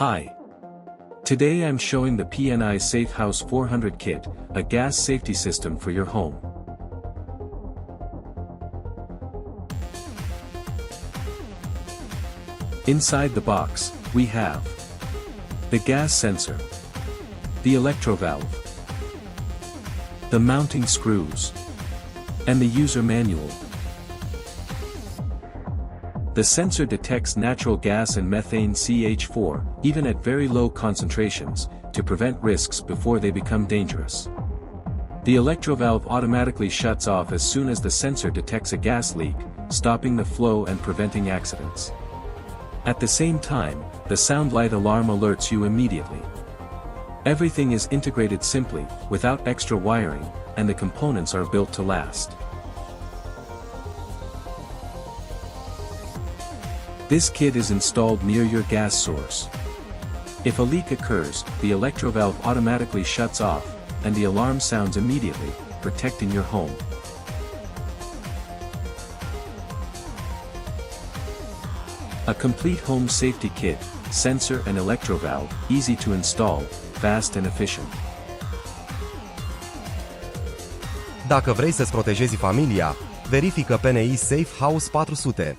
Hi. Today I'm showing the PNI Safe House 400 kit, a gas safety system for your home. Inside the box, we have the gas sensor, the electro valve, the mounting screws, and the user manual. The sensor detects natural gas and methane CH4, even at very low concentrations, to prevent risks before they become dangerous. The electrovalve automatically shuts off as soon as the sensor detects a gas leak, stopping the flow and preventing accidents. At the same time, the sound light alarm alerts you immediately. Everything is integrated simply, without extra wiring, and the components are built to last. This kit is installed near your gas source. If a leak occurs, the electrovalve automatically shuts off, and the alarm sounds immediately, protecting your home. A complete home safety kit, sensor and electrovalve, easy to install, fast and efficient. Dacă vrei să-ți protejezi familia, verifică PNI Safe House 400.